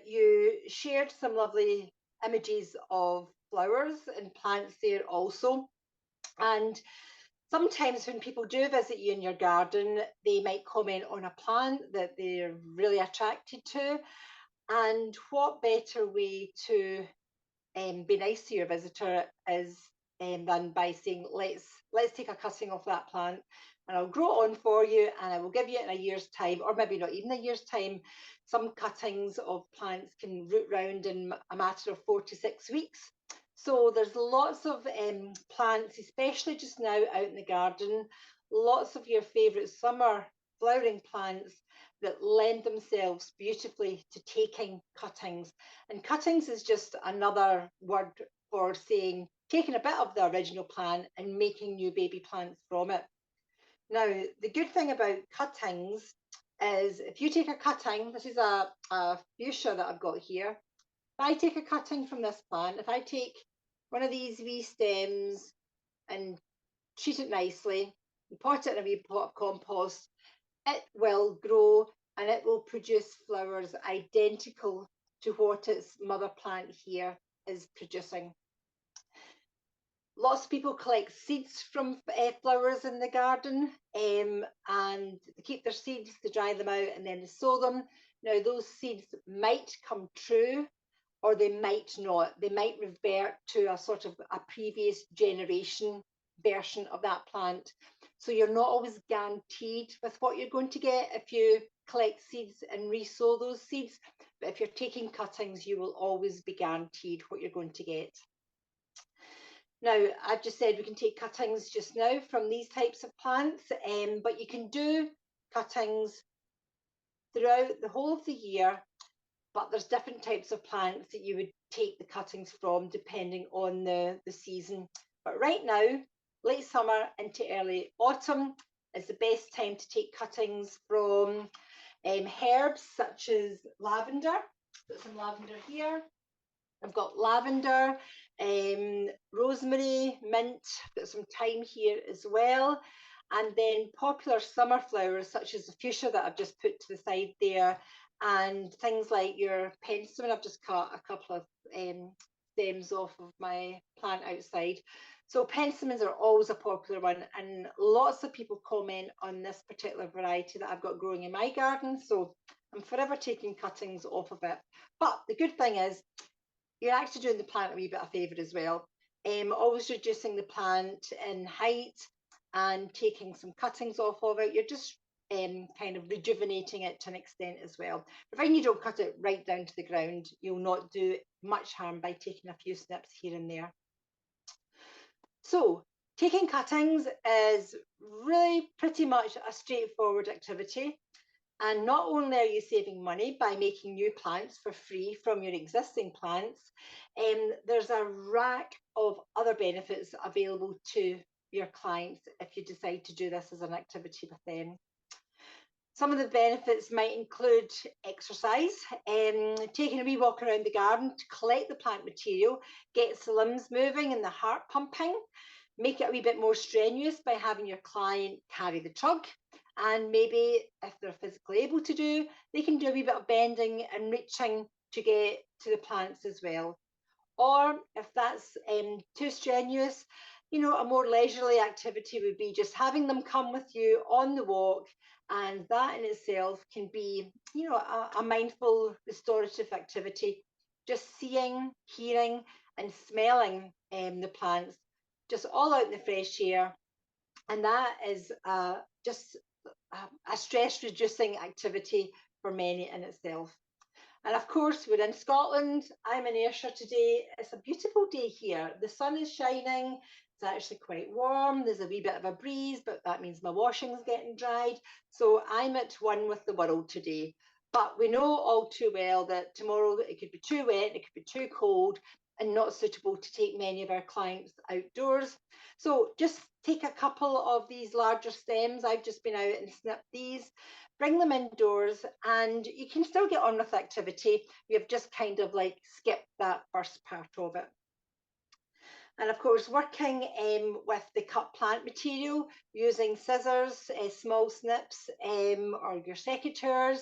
You shared some lovely images of flowers and plants there also. And sometimes when people do visit you in your garden, they might comment on a plant that they're really attracted to. And what better way to be nice to your visitor is than by saying, let's take a cutting off that plant and I'll grow it on for you and I will give you it in a year's time, or maybe not even a year's time. Some cuttings of plants can root round in a matter of 4 to 6 weeks. So there's lots of plants, especially just now out in the garden, lots of your favourite summer flowering plants that lend themselves beautifully to taking cuttings. And cuttings is just another word for saying taking a bit of the original plant and making new baby plants from it. Now, the good thing about cuttings is if you take a cutting, this is a fuchsia that I've got here. If I take a cutting from this plant, if I take one of these wee stems and treat it nicely, and pot it in a wee pot of compost, it will grow and it will produce flowers identical to what its mother plant here is producing. Lots of people collect seeds from flowers in the garden and they keep their seeds, they dry them out and then they sow them. Now those seeds might come true or they might not. They might revert to a sort of a previous generation version of that plant. So you're not always guaranteed with what you're going to get if you collect seeds and resow those seeds. But if you're taking cuttings, you will always be guaranteed what you're going to get. Now, I've just said we can take cuttings just now from these types of plants, but you can do cuttings throughout the whole of the year, but there's different types of plants that you would take the cuttings from depending on the season. But right now, late summer into early autumn is the best time to take cuttings from herbs such as lavender. Got some lavender here. I've got lavender, rosemary, mint, got some thyme here as well. And then popular summer flowers such as the fuchsia that I've just put to the side there, and things like your penstemon. I've just cut a couple of stems off of my plant outside. So penstemons are always a popular one, and lots of people comment on this particular variety that I've got growing in my garden. So I'm forever taking cuttings off of it. But the good thing is, you're actually doing the plant a wee bit of favour as well. Always reducing the plant in height and taking some cuttings off of it. You're just kind of rejuvenating it to an extent as well. Providing you don't cut it right down to the ground, you'll not do much harm by taking a few snips here and there. So taking cuttings is really pretty much a straightforward activity. And not only are you saving money by making new plants for free from your existing plants, there's a rack of other benefits available to your clients if you decide to do this as an activity with them. Some of the benefits might include exercise, taking a wee walk around the garden to collect the plant material, gets the limbs moving and the heart pumping, make it a wee bit more strenuous by having your client carry the trug. And maybe if they're physically able to do, they can do a wee bit of bending and reaching to get to the plants as well. Or if that's too strenuous, you know, a more leisurely activity would be just having them come with you on the walk. And that in itself can be, you know, a mindful restorative activity. Just seeing, hearing and smelling the plants, just all out in the fresh air. And that is just a stress reducing activity for many in itself. And of course, we're in Scotland. I'm in Ayrshire today. It's a beautiful day here. The sun is shining. It's actually quite warm. There's a wee bit of a breeze, but that means my washing's getting dried. So I'm at one with the world today. But we know all too well that tomorrow it could be too wet, it could be too cold, and not suitable to take many of our clients outdoors. So just take a couple of these larger stems. I've just been out and snipped these, bring them indoors, and you can still get on with the activity. You've just kind of like skipped that first part of it. And of course, working with the cut plant material, using scissors, small snips, or your secateurs,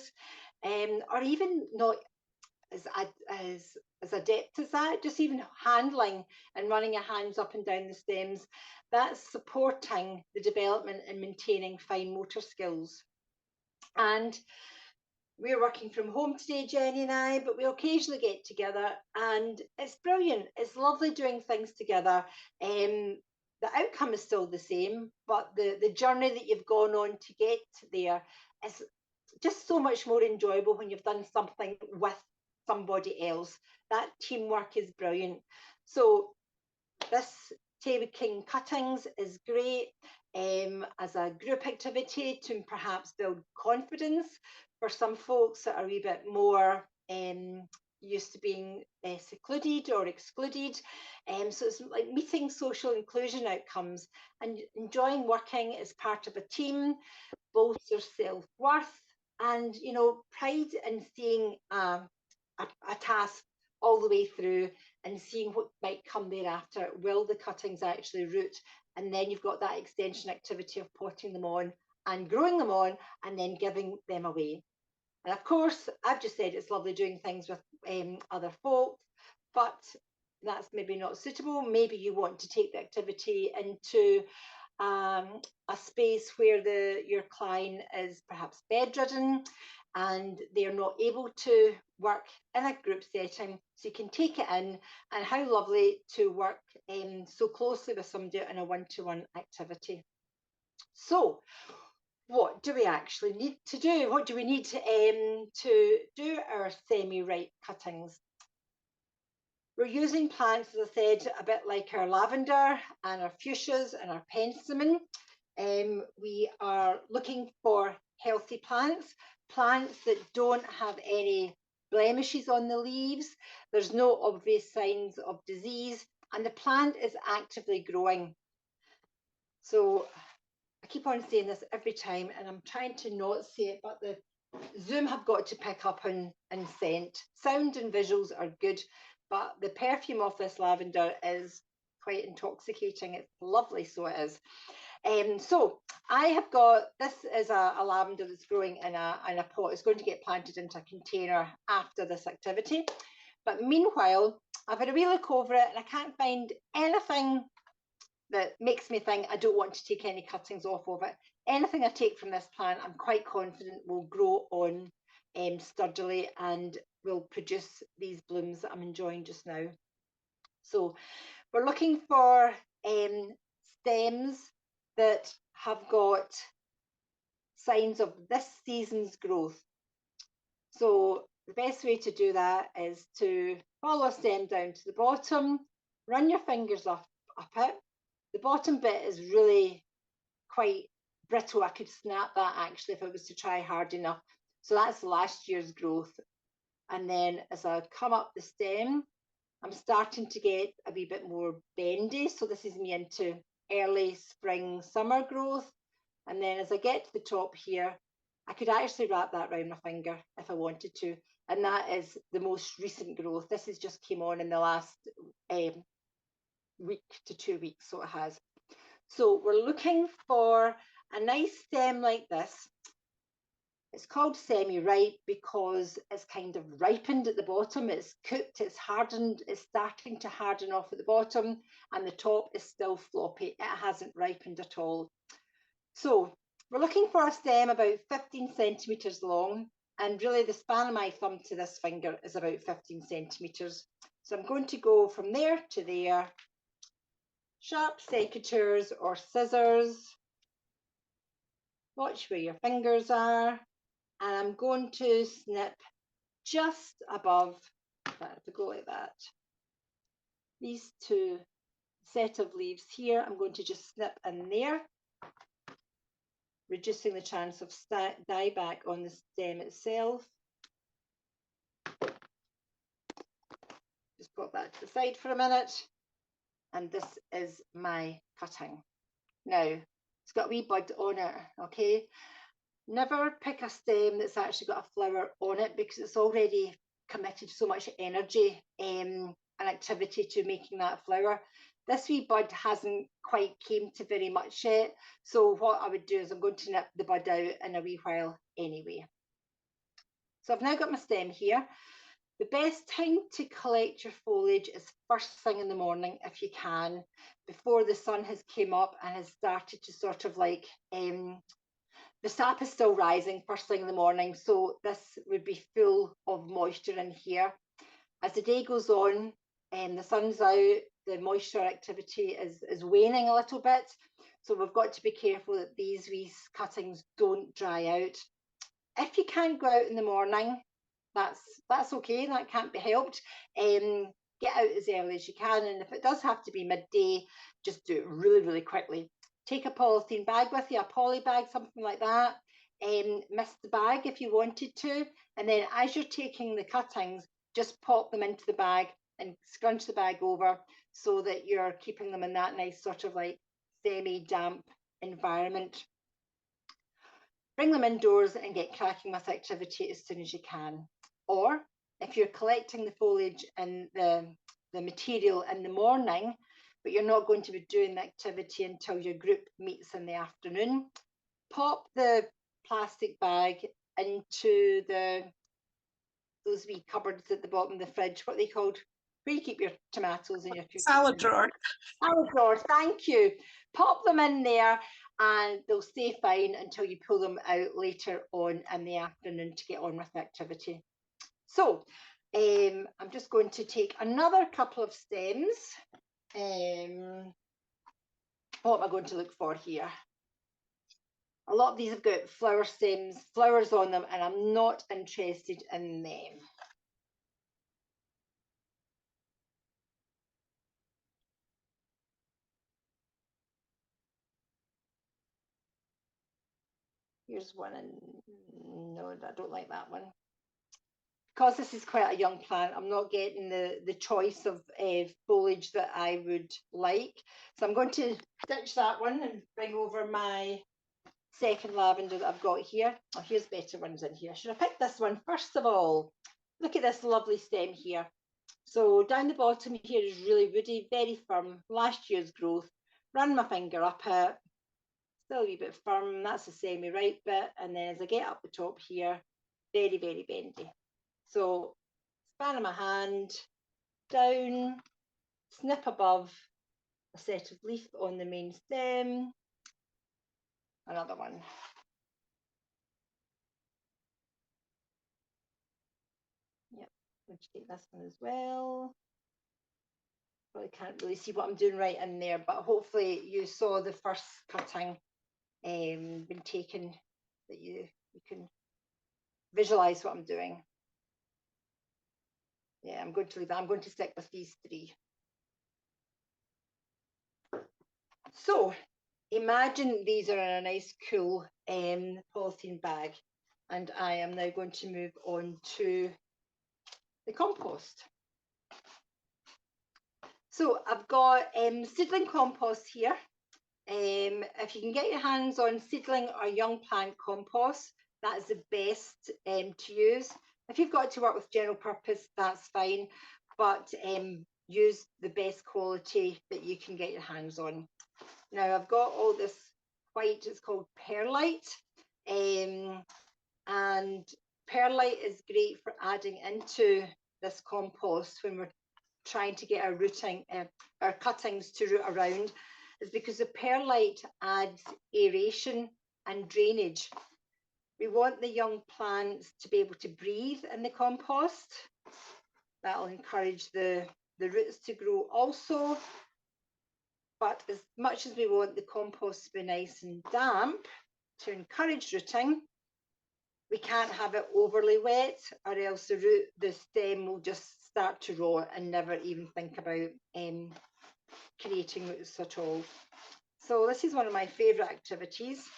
or even not as, as adept as that, just even handling and running your hands up and down the stems, that's supporting the development and maintaining fine motor skills. And we're working from home today, Jenny and I, but we occasionally get together, and it's brilliant. It's lovely doing things together. The outcome is still the same, but the journey that you've gone on to get there is just so much more enjoyable when you've done something with somebody else. That teamwork is brilliant. So this Table King cuttings is great as a group activity to perhaps build confidence for some folks that are a wee bit more used to being secluded or excluded. So it's like meeting social inclusion outcomes and enjoying working as part of a team, both your self-worth and, you know, pride in seeing a task all the way through and seeing what might come thereafter. Will the cuttings actually root? And then you've got that extension activity of potting them on and growing them on and then giving them away. And of course, I've just said it's lovely doing things with other folk, but that's maybe not suitable. Maybe you want to take the activity into a space where your client is perhaps bedridden and they're not able to work in a group setting. So you can take it in, and how lovely to work so closely with somebody in a one-to-one activity. So what do we actually need to do? What do we need to do our semi-ripe cuttings? We're using plants, as I said, a bit like our lavender and our fuchsias and our penstemon. We are looking for healthy plants, plants that don't have any blemishes on the leaves. There's no obvious signs of disease, and the plant is actively growing. So I keep on saying this every time, and I'm trying to not say it, but the Zoom have got to pick up on scent. Sound and visuals are good, but the perfume of this lavender is quite intoxicating. It's lovely, so it is. So I have got, this is a lavender that's growing in a pot. It's going to get planted into a container after this activity. But meanwhile, I've had a wee look over it and I can't find anything that makes me think I don't want to take any cuttings off of it. Anything I take from this plant, I'm quite confident will grow on sturdily and will produce these blooms that I'm enjoying just now. So we're looking for stems that have got signs of this season's growth. So the best way to do that is to follow a stem down to the bottom, run your fingers up it. The bottom bit is really quite brittle. I could snap that actually if I was to try hard enough. So that's last year's growth. And then as I come up the stem, I'm starting to get a wee bit more bendy. So this is me into early spring, summer growth. And then as I get to the top here, I could actually wrap that around my finger if I wanted to. And that is the most recent growth. This has just came on in the last week to 2 weeks, so it has. So we're looking for a nice stem like this. It's called semi-ripe because it's kind of ripened at the bottom. It's cooked, it's hardened, it's starting to harden off at the bottom, and the top is still floppy. It hasn't ripened at all. So we're looking for a stem about 15 centimetres long, and really the span of my thumb to this finger is about 15 centimetres. So I'm going to go from there to there, sharp secateurs or scissors. Watch where your fingers are, and I'm going to snip just above, to go like that, these two set of leaves here. I'm going to just snip in there, reducing the chance of dieback on the stem itself. Just put that to the side for a minute, and this is my cutting. Now, it's got a wee bud on it, okay? Never pick a stem that's actually got a flower on it because it's already committed so much energy and activity to making that flower. This wee bud hasn't quite came to very much yet. So what I would do is I'm going to nip the bud out in a wee while anyway. So I've now got my stem here. The best time to collect your foliage is first thing in the morning, if you can, before the sun has came up and has started to sort of like, the sap is still rising first thing in the morning. So this would be full of moisture in here. As the day goes on and the sun's out, the moisture activity is waning a little bit. So we've got to be careful that these wee cuttings don't dry out. If you can't go out in the morning, that's okay, that can't be helped. Get out as early as you can, and if it does have to be midday, just do it really, really quickly. Take a polythene bag with you, a poly bag, something like that. Mist the bag if you wanted to, and then as you're taking the cuttings, just pop them into the bag and scrunch the bag over so that you're keeping them in that nice sort of like semi-damp environment. Bring them indoors and get cracking with activity as soon as you can. Or if you're collecting the foliage and the material in the morning, but you're not going to be doing the activity until your group meets in the afternoon, pop the plastic bag into those wee cupboards at the bottom of the fridge, what are they called? Where you keep your tomatoes and your salad drawer. Salad drawer, thank you. Pop them in there and they'll stay fine until you pull them out later on in the afternoon to get on with the activity. So I'm just going to take another couple of stems. What am I going to look for here? A lot of these have got flower stems, flowers on them, and I'm not interested in them. Here's one, and no, I don't like that one. Because this is quite a young plant, I'm not getting the choice of foliage that I would like. So I'm going to ditch that one and bring over my second lavender that I've got here. Oh, here's better ones in here. Should I pick this one first of all? Look at this lovely stem here. So down the bottom here is really woody, very firm, last year's growth. Run my finger up it, still a wee bit firm, that's the semi-ripe bit. And then as I get up the top here, very, very bendy. So span of my hand, down, snip above a set of leaf on the main stem, another one. Yep, I'm going to take this one as well. Probably can't really see what I'm doing right in there, but hopefully you saw the first cutting been taken, that you can visualize what I'm doing. Yeah, I'm going to leave that. I'm going to stick with these three. So imagine these are in a nice cool polythene bag, and I am now going to move on to the compost. So I've got seedling compost here. If you can get your hands on seedling or young plant compost, that is the best to use. If you've got to work with general purpose, that's fine, but use the best quality that you can get your hands on. Now I've got all this white, it's called perlite, and perlite is great for adding into this compost when we're trying to get our cuttings to root around, is because the perlite adds aeration and drainage. We want the young plants to be able to breathe in the compost. That'll encourage the roots to grow also. But as much as we want the compost to be nice and damp to encourage rooting, we can't have it overly wet, or else the stem will just start to rot and never even think about creating roots at all. So this is one of my favourite activities,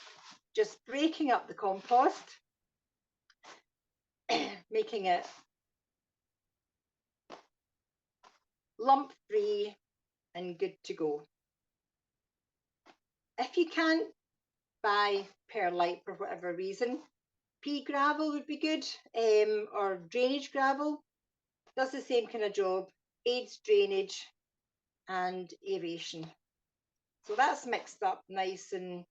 just breaking up the compost, making it lump free and good to go. If you can't buy perlite for whatever reason, pea gravel would be good, or drainage gravel. Does the same kind of job, aids drainage and aeration. So that's mixed up nice and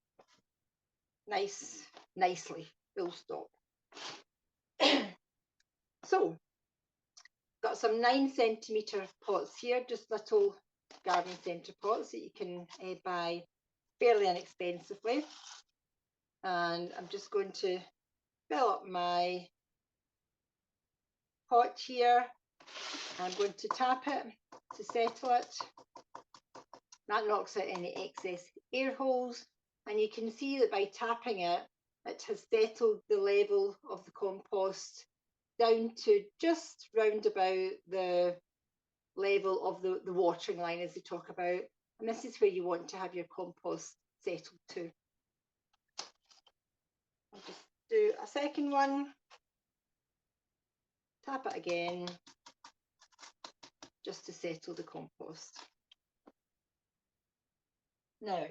nicely, full stop. So, got some 9 centimetre pots here, just little garden centre pots that you can buy fairly inexpensively. And I'm just going to fill up my pot here. I'm going to tap it to settle it. That knocks out any excess air holes. And you can see that by tapping it, it has settled the level of the compost down to just round about the level of the watering line, as they talk about. And this is where you want to have your compost settled to. I'll just do a second one. Tap it again, just to settle the compost. Now,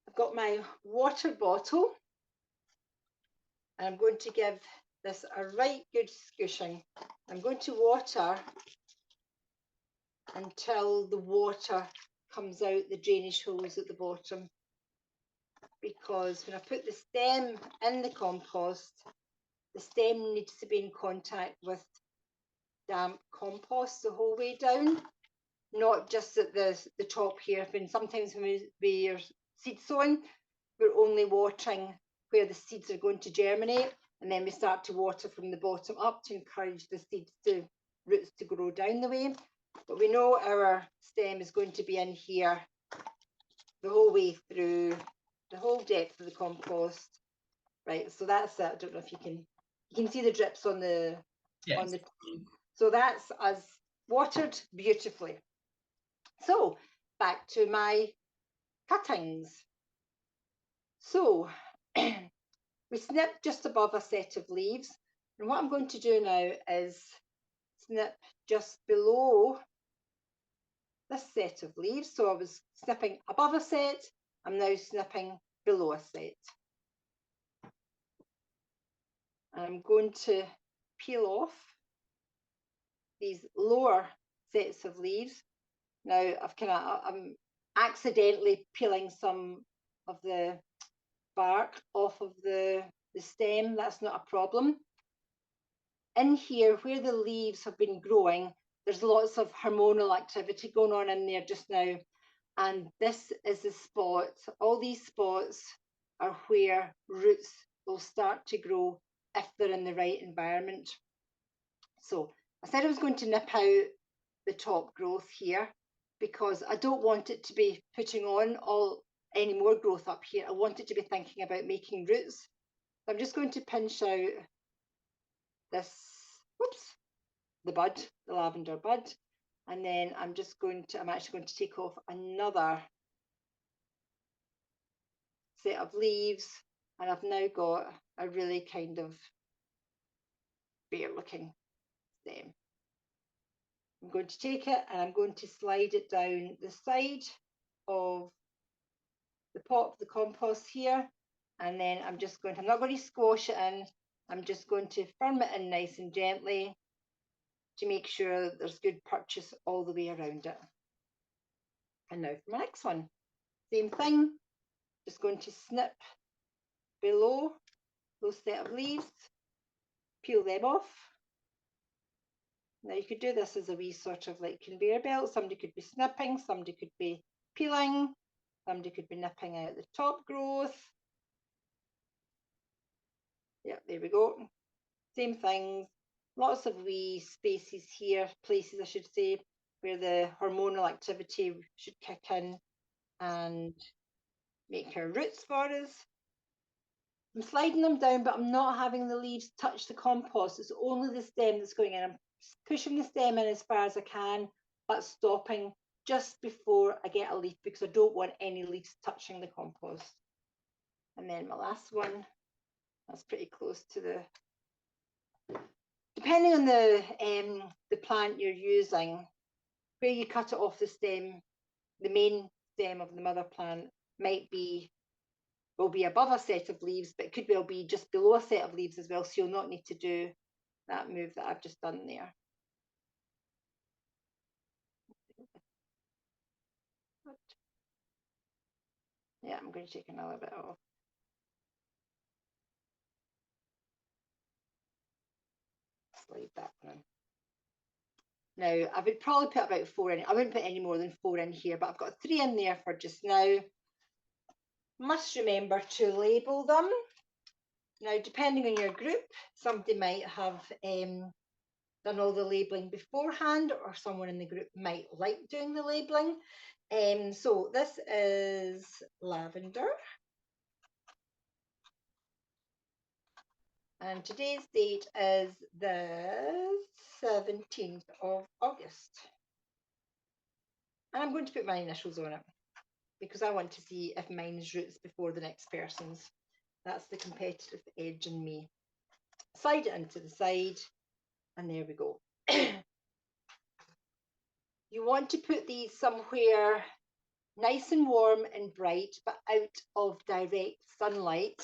I've got my water bottle, and I'm going to give this a right good squishing. I'm going to water until the water comes out the drainage holes at the bottom, because when I put the stem in the compost, the stem needs to be in contact with damp compost the whole way down, not just at the top here. When sometimes when we are seed sowing, we're only watering where the seeds are going to germinate, and then we start to water from the bottom up to encourage the roots to grow down the way. But we know our stem is going to be in here the whole way through, the whole depth of the compost. Right, so that's it. I don't know if you can see the drips on the on the tree. So that's us watered beautifully. So back to my cuttings. So we snip just above a set of leaves, and what I'm going to do now is snip just below this set of leaves. So I was snipping above a set, I'm now snipping below a set. And I'm going to peel off these lower sets of leaves. Now I'm accidentally peeling some of the bark off of the stem. That's not a problem. In here, where the leaves have been growing, there's lots of hormonal activity going on in there just now. And this is the spot, all these spots are where roots will start to grow if they're in the right environment. So I said I was going to nip out the top growth here, because I don't want it to be putting on any more growth up here. I want it to be thinking about making roots. So I'm just going to pinch out this, the bud, the lavender bud, and then I'm actually going to take off another set of leaves, and I've now got a really kind of bare looking stem. I'm going to take it and I'm going to slide it down the side of the pot of the compost here, and then I'm not going to squash it in, I'm just going to firm it in nice and gently to make sure that there's good purchase all the way around it. And now for my next one, same thing, just going to snip below those set of leaves, peel them off. Now you could do this as a wee sort of like conveyor belt. Somebody could be snipping, somebody could be peeling, somebody could be nipping out the top growth. Yeah, there we go. Same things. Lots of wee spaces here, places I should say, where the hormonal activity should kick in and make her roots for us. I'm sliding them down, but I'm not having the leaves touch the compost. It's only the stem that's going in. I'm pushing the stem in as far as I can, but stopping just before I get a leaf, because I don't want any leaves touching the compost. And then my last one, that's pretty close to depending on the plant you're using, where you cut it off the stem, the main stem of the mother plant will be above a set of leaves, but it could well be just below a set of leaves as well, so you'll not need to do that move that I've just done there. Yeah, I'm going to take another bit off. slide that one in. Now, I would probably put about 4 in. I wouldn't put any more than 4 in here, but I've got 3 in there for just now. Must remember to label them. Now, depending on your group, somebody might have done all the labelling beforehand, or someone in the group might like doing the labelling. So this is lavender. And today's date is the 17th of August. And I'm going to put my initials on it because I want to see if mine's roots before the next person's. That's the competitive edge in me. Slide it into the side, and there we go. You want to put these somewhere nice and warm and bright, but out of direct sunlight.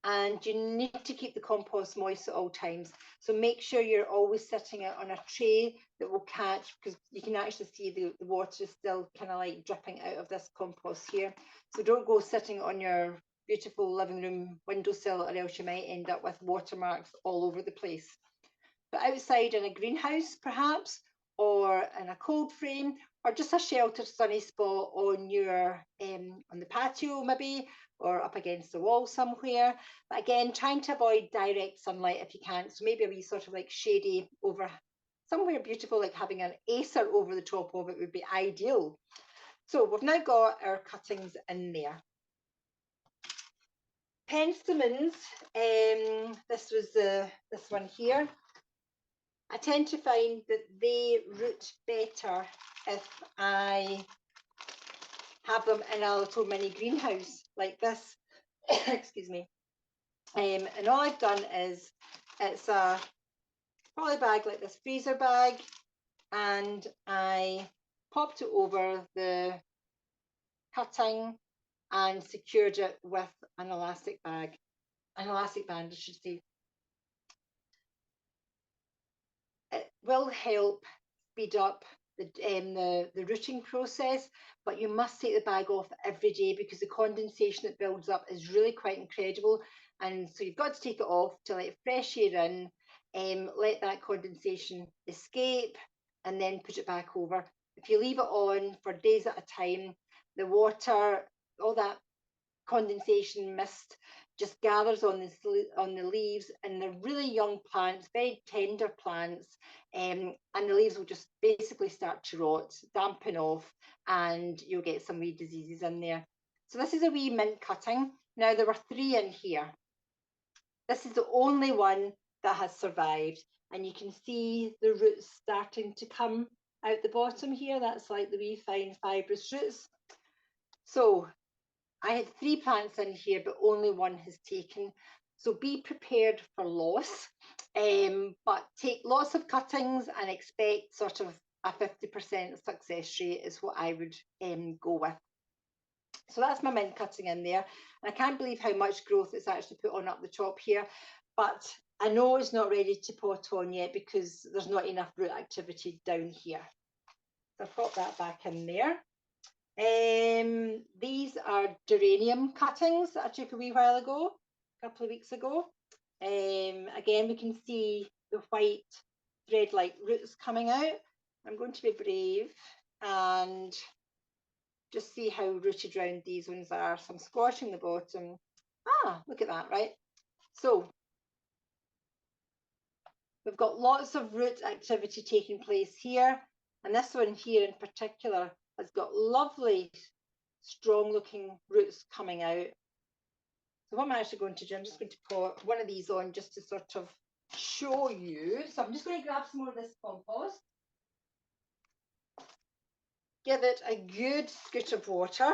And you need to keep the compost moist at all times. So make sure you're always sitting it on a tray that will catch, because you can actually see the water is still kind of like dripping out of this compost here. So don't go sitting on your beautiful living room windowsill, or else you might end up with watermarks all over the place. But outside in a greenhouse, perhaps, or in a cold frame, or just a sheltered sunny spot on your on the patio maybe, or up against the wall somewhere. But again, trying to avoid direct sunlight if you can. So maybe a wee sort of like shady over somewhere beautiful, like having an acer over the top of it would be ideal. So we've now got our cuttings in there. Penstemons, this was this one here. I tend to find that they root better if I have them in a little mini greenhouse like this. Excuse me. And all I've done is, it's a poly bag like this freezer bag, and I popped it over the cutting and secured it with an elastic band, I should say. It will help speed up the rooting process, but you must take the bag off every day because the condensation that builds up is really quite incredible. And so you've got to take it off to let fresh air in, let that condensation escape, and then put it back over. If you leave it on for days at a time, the water, all that condensation mist just gathers on the leaves, and they're really young plants, very tender plants, and the leaves will just basically start to rot, dampen off, and you'll get some wee diseases in there. So this is a wee mint cutting. Now there were 3 in here. This is the only one that has survived, and you can see the roots starting to come out the bottom here. That's like the wee fine fibrous roots. So I had 3 plants in here, but only 1 has taken. So be prepared for loss, but take lots of cuttings and expect sort of a 50% success rate is what I would go with. So that's my mint cutting in there. And I can't believe how much growth it's actually put on up the top here, but I know it's not ready to pot on yet because there's not enough root activity down here. So I've got that back in there. These are geranium cuttings that I took a wee while ago, a couple of weeks ago. Again, we can see the white thread-like roots coming out. I'm going to be brave and just see how rooted round these ones are. So I'm squashing the bottom. Ah, look at that, right? So we've got lots of root activity taking place here. And this one here in particular has got lovely strong looking roots coming out. So what I'm actually going to do, I'm just going to put one of these on just to sort of show you. So I'm just going to grab some more of this compost, give it a good scoot of water,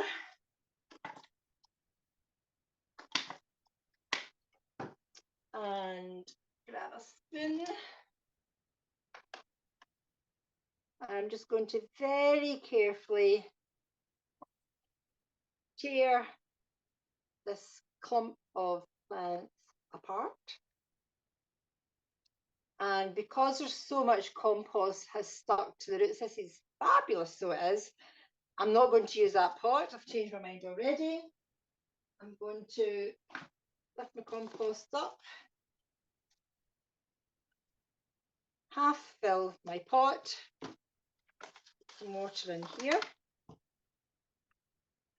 and grab a spoon. I'm just going to very carefully tear this clump of plants apart. And because there's so much compost has stuck to the roots, this is fabulous, so it is. I'm not going to use that pot. I've changed my mind already. I'm going to lift my compost up. half fill my pot, some water in here,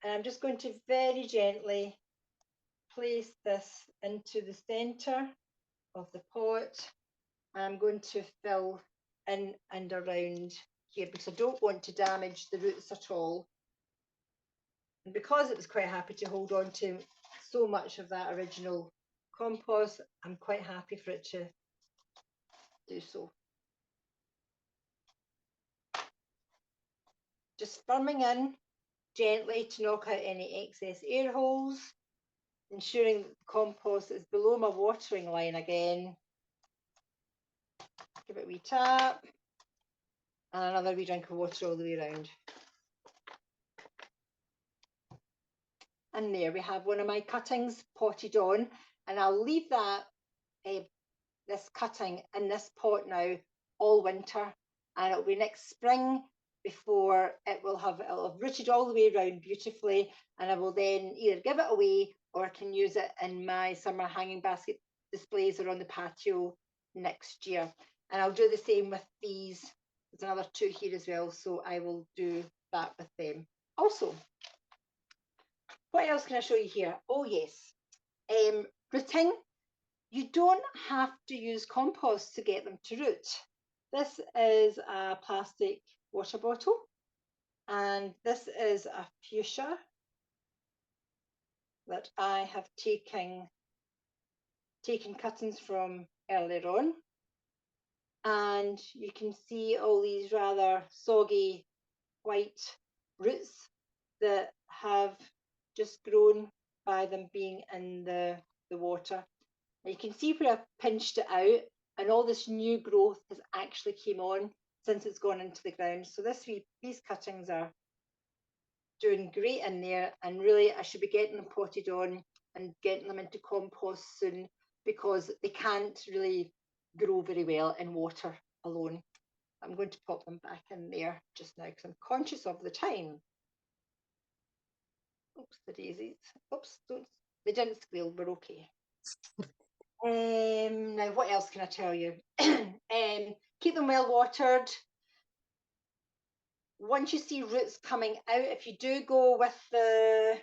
and I'm just going to very gently place this into the centre of the pot. I'm going to fill in and around here because I don't want to damage the roots at all. And because it was quite happy to hold on to so much of that original compost, I'm quite happy for it to do so. Just firming in gently to knock out any excess air holes, ensuring that the compost is below my watering line again. Give it a wee tap and another wee drink of water all the way around. And there we have one of my cuttings potted on, and I'll leave that this cutting in this pot now all winter, and it'll be next spring before it'll have rooted all the way around beautifully, and I will then either give it away or I can use it in my summer hanging basket displays or on the patio next year. And I'll do the same with these. There's another 2 here as well, so I will do that with them also. What else can I show you here? Oh yes, rooting. You don't have to use compost to get them to root. This is a plastic water bottle, and this is a fuchsia that I have taken cuttings from earlier on. And you can see all these rather soggy white roots that have just grown by them being in the water. And you can see where I've pinched it out, and all this new growth has actually came on since it's gone into the ground. So these cuttings are doing great in there, and really I should be getting them potted on and getting them into compost soon, because they can't really grow very well in water alone. I'm going to pop them back in there just now because I'm conscious of the time. Oops, the daisies. Oops, they didn't squeal, we're okay. Now, what else can I tell you? Keep them well watered. Once you see roots coming out, if you do go with the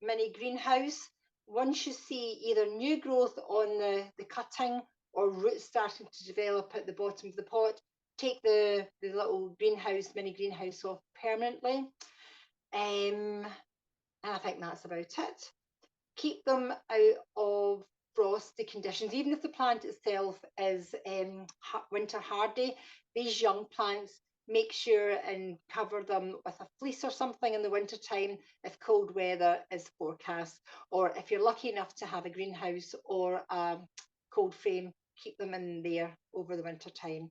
mini greenhouse, once you see either new growth on the cutting or roots starting to develop at the bottom of the pot, take the little mini greenhouse off permanently. And I think that's about it. Keep them out of frosty conditions. Even if the plant itself is winter hardy, these young plants, make sure and cover them with a fleece or something in the winter time if cold weather is forecast, or if you're lucky enough to have a greenhouse or a cold frame, keep them in there over the winter time.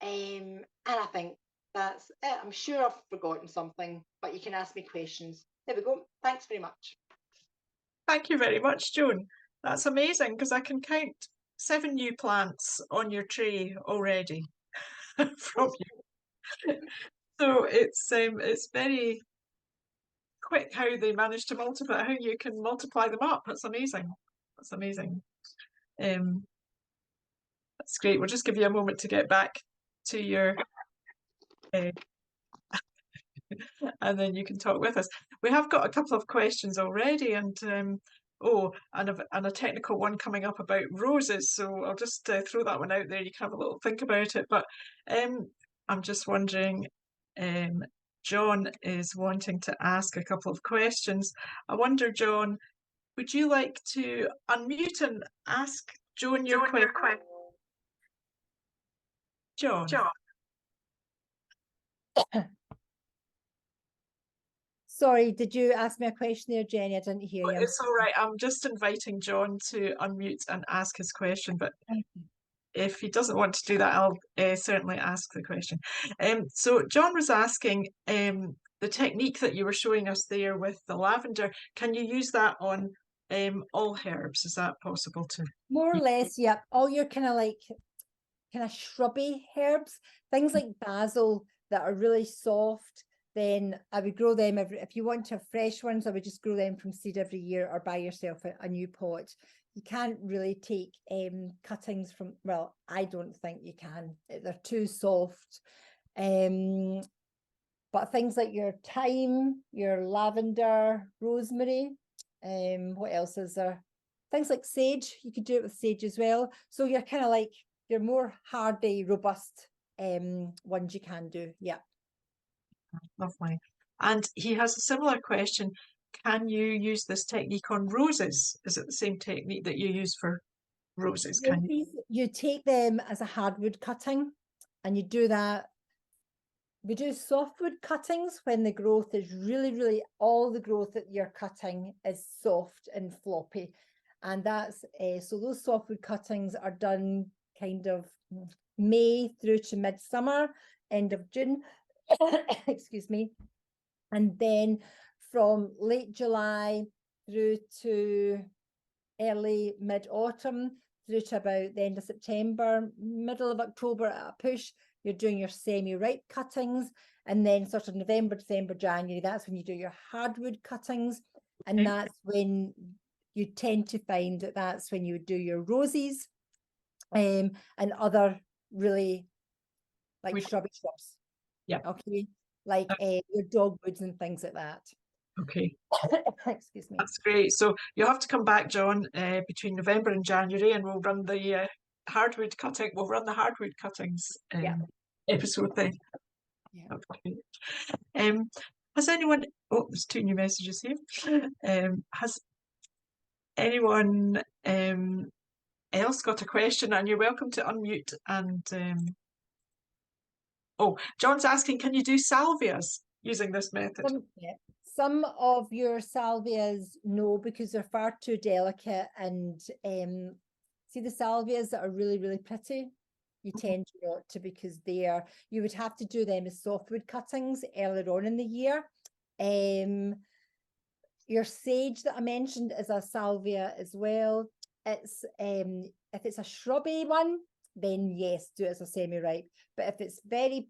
And I think that's it. I'm sure I've forgotten something, but you can ask me questions. There we go. Thanks very much. Thank you very much, Joan. That's amazing, because I can count 7 new plants on your tray already from you. So it's very quick how they manage to multiply, how you can multiply them up. That's amazing. That's amazing. That's great. We'll just give you a moment to get back to your and then you can talk with us. We have got a couple of questions already, and a technical one coming up about roses. So I'll just throw that one out there. You can have a little think about it. But I'm just wondering, John is wanting to ask a couple of questions. I wonder, John, would you like to unmute and ask Joan your question? John. Sorry, did you ask me a question there, Jenny? I didn't hear you. It's all right. I'm just inviting John to unmute and ask his question, but if he doesn't want to do that, I'll certainly ask the question. So John was asking the technique that you were showing us there with the lavender. Can you use that on all herbs? Is that possible to? More or less, yep. All your kind of shrubby herbs, things like basil that are really soft, then I would grow them if you want to have fresh ones, I would just grow them from seed every year or buy yourself a new pot. You can't really take cuttings from, well, I don't think you can. They're too soft. But things like your thyme, your lavender, rosemary, what else is there? Things like sage, you could do it with sage as well. So you're kind of like, your more hardy, robust ones you can do. Yeah. Lovely. And he has a similar question. Can you use this technique on roses? Is it the same technique that you use for roses? Can you? You take them as a hardwood cutting, and you do that. We do softwood cuttings when the growth is really, all the growth that you're cutting is soft and floppy. And that's, so those softwood cuttings are done kind of May through to midsummer, end of June, excuse me. And then from late July through to early mid-autumn, through to about the end of September, middle of October at a push, you're doing your semi-ripe cuttings. And then sort of November, December, January, that's when you do your hardwood cuttings. And that's when you tend to find that that's when you would do your roses and other really like shrubby shrubs. Yeah. Okay. Like your dogwoods and things like that. Okay. Excuse me. That's great. So you'll have to come back, John, between November and January, and we'll run the hardwood cutting. We'll run the hardwood cuttings episode then. Yeah. That's great. Has anyone? Oh, there's 2 new messages here. Has anyone else got a question? And you're welcome to unmute. And oh, John's asking, can you do salvias using this method? Some of your salvias, no, because they're far too delicate. And see the salvias that are really pretty, you tend not to, because you would have to do them as softwood cuttings earlier on in the year. Your sage that I mentioned is a salvia as well. It's if it's a shrubby one, then yes, do it as a semi-ripe. But if it's very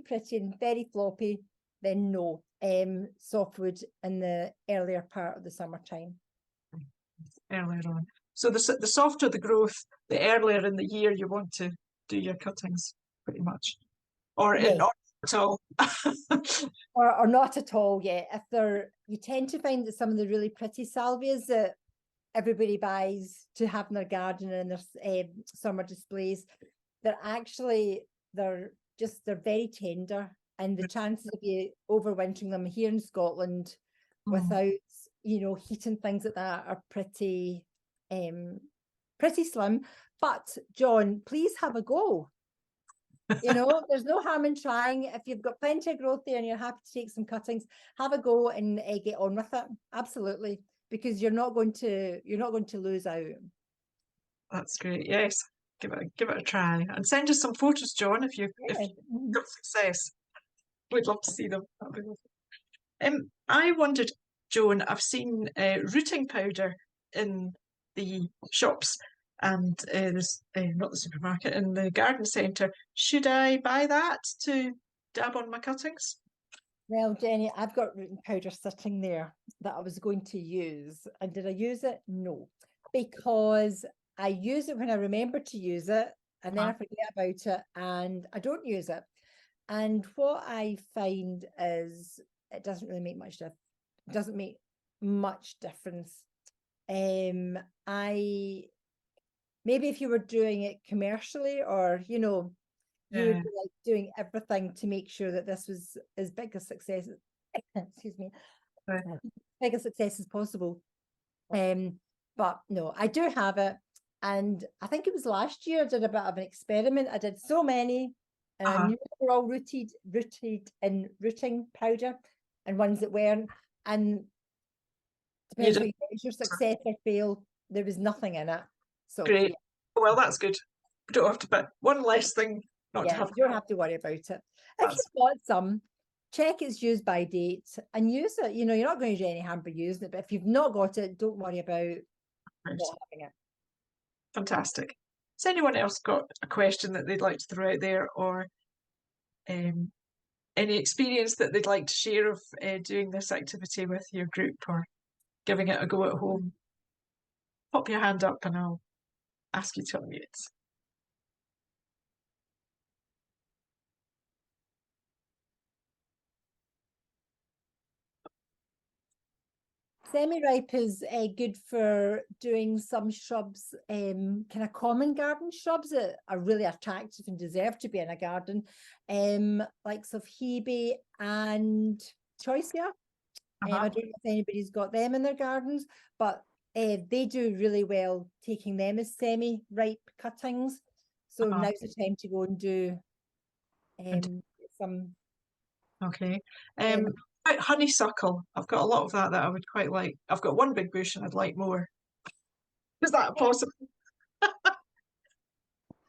pretty and very floppy, then no. Softwood in the earlier part of the summertime. Earlier on. So the softer the growth, the earlier in the year you want to do your cuttings, pretty much. Or not at all. or not at all, yeah. You tend to find that some of the really pretty salvias that everybody buys to have in their garden and their summer displays, they're very tender, and the chances of you overwintering them here in Scotland without heating things like that are pretty slim. But John, please have a go. There's no harm in trying. If you've got plenty of growth there and you're happy to take some cuttings, have a go and get on with it. Absolutely, because you're not going to lose out. That's great. Yes, give it a try, and send us some photos, John, if you've got success. We'd love to see them. I wondered, Joan, I've seen rooting powder in the shops, and there's not the supermarket, in the garden centre. Should I buy that to dab on my cuttings? Well, Jenny, I've got rooting powder sitting there that I was going to use. And did I use it? No, because I use it when I remember to use it, and then I forget about it and I don't use it. And what I find is it doesn't really make much difference. It doesn't make much difference. Maybe if you were doing it commercially, or you would be like doing everything to make sure that this was as big a success excuse me, big a success as possible. But no, I do have it, and I think it was last year I did a bit of an experiment. I did so many, and I knew they were all rooted in rooting powder, and ones that weren't. And depends on your success or fail, there was nothing in it. So great. Yeah. Well, that's good. We don't have to put one less thing. You don't have to worry about it. If you've got some, check its use by date and use it. You're not going to do any harm by using it, but if you've not got it, don't worry about not having it. Fantastic. Has anyone else got a question that they'd like to throw out there, or any experience that they'd like to share of doing this activity with your group or giving it a go at home, pop your hand up and I'll ask you to unmute. Semi-ripe is good for doing some shrubs, kind of common garden shrubs that are really attractive and deserve to be in a garden, likes of hebe and choicea. I don't know if anybody's got them in their gardens, but they do really well taking them as semi-ripe cuttings. So now's the time to go and do some. Okay. About honeysuckle, I've got a lot of that I would quite like. I've got one big bush and I'd like more. Is that possible?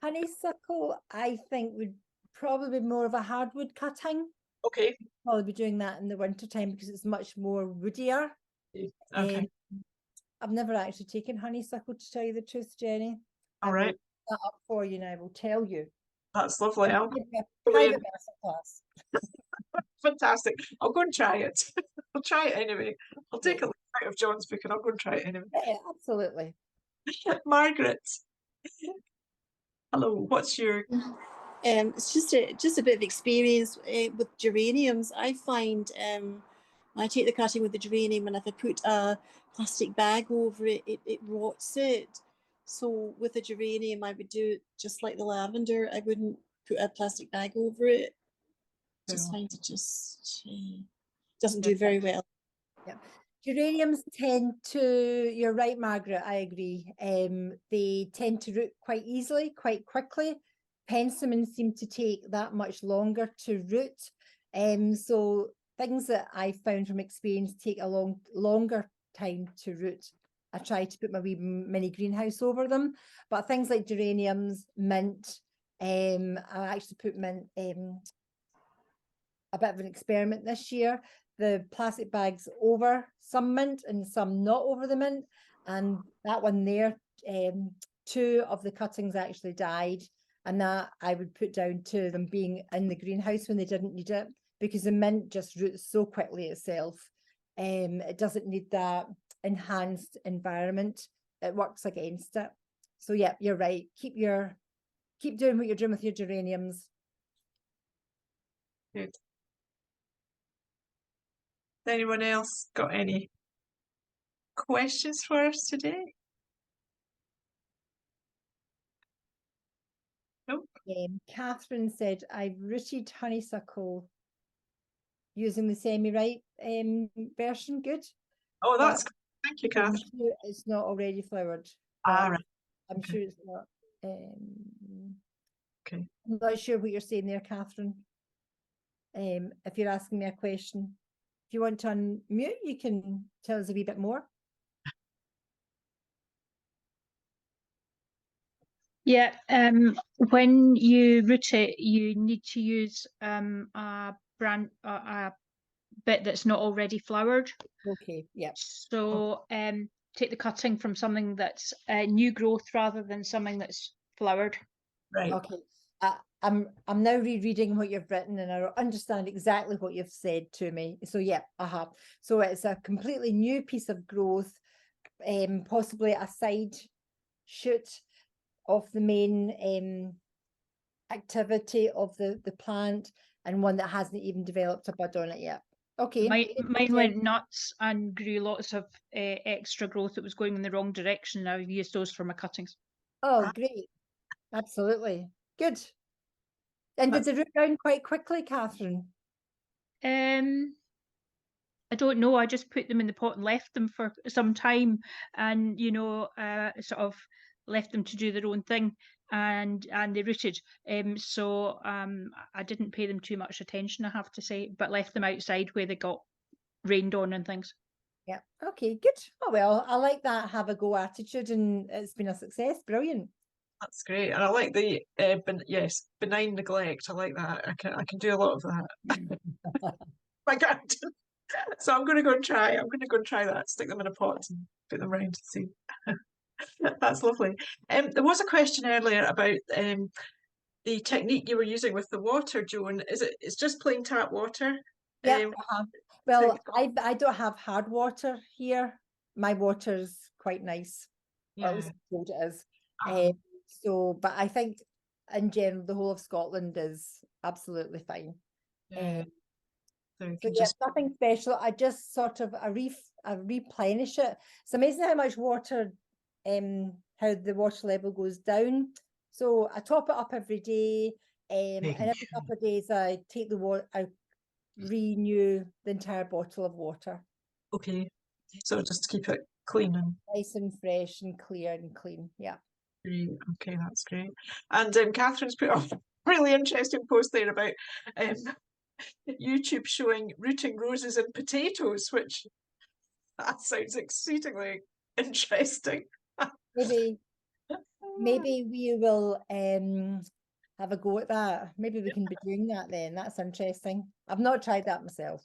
Honeysuckle, I think, would probably be more of a hardwood cutting. Okay. Probably be doing that in the winter time because it's much more woodier. Okay. I've never actually taken honeysuckle, to tell you the truth, Jenny. All right. That up for you and I will tell you. That's lovely. Private masterclass. Fantastic. I'll go and try it. I'll try it anyway. I'll take a look out of John's book and I'll go and try it anyway. Yeah, absolutely. Margaret. Hello, what's your... It's just a bit of experience with geraniums. I find when I take the cutting with the geranium and if I put a plastic bag over it, it rots it. So with a geranium, I would do it just like the lavender. I wouldn't put a plastic bag over it. Just find it just doesn't do very well. Yeah. Geraniums tend to, you're right, Margaret, I agree. They tend to root quite easily, quite quickly. Penstemons seem to take that much longer to root. So things that I found from experience take a longer time to root. I try to put my wee mini greenhouse over them, but things like geraniums, mint, I actually put mint, a bit of an experiment this year. The plastic bags over some mint and some not over the mint, and that one there, 2 of the cuttings actually died, and that I would put down to them being in the greenhouse when they didn't need it, because the mint just roots so quickly itself. It doesn't need that enhanced environment. It works against it. So yeah, you're right. Keep doing what you're doing with your geraniums. Good. Anyone else got any questions for us today? Nope. Catherine said, I've rooted honeysuckle using the semi-ripe version. Good. Oh, that's good. Thank you, Catherine. I'm sure it's not already flowered. Right. I'm sure it's not. Okay. I'm not sure what you're saying there, Catherine. If you're asking me a question, if you want to unmute, you can tell us a wee bit more. Yeah, when you root it, you need to use a bit that's not already flowered. Okay, yeah. So take the cutting from something that's new growth rather than something that's flowered. Right. Okay. I'm now rereading what you've written and I understand exactly what you've said to me. So yeah, So it's a completely new piece of growth, possibly a side shoot of the main activity of the plant, and one that hasn't even developed a bud on it yet. Okay. Mine went nuts and grew lots of extra growth that was going in the wrong direction. I've used those for my cuttings. Oh, great. Absolutely. Good. And did they root down quite quickly, Catherine? I don't know. I just put them in the pot and left them for some time, and sort of left them to do their own thing, and they rooted. So I didn't pay them too much attention, I have to say, but left them outside where they got rained on and things. Yeah. Okay. Good. Oh well, I like that have a go attitude, and it's been a success. Brilliant. That's great, and I like the benign neglect. I like that. I can do a lot of that. My garden. So I'm going to go and try. I'm going to go and try that. Stick them in a pot and put them around to see. That's lovely. There was a question earlier about the technique you were using with the water, Joan, it's just plain tap water? Yeah. Well, so- I don't have hard water here. My water's quite nice. Or at Yeah. least I'm told it is. Um, So, but I think in general, the whole of Scotland is absolutely fine. yeah. So you So can yeah, just nothing special. I just sort of I replenish it. It's amazing how much water, how the water level goes down. So I top it up every day. And every couple of days I take the water, I renew the entire bottle of water. okay. So just to keep it clean and Nice and fresh and clear and clean. Yeah. great. Okay, that's great. And Catherine's put up a really interesting post there about YouTube showing rooting roses and potatoes, which that sounds exceedingly interesting. Maybe we will have a go at that. Maybe we can be doing that then. That's interesting. I've not tried that myself.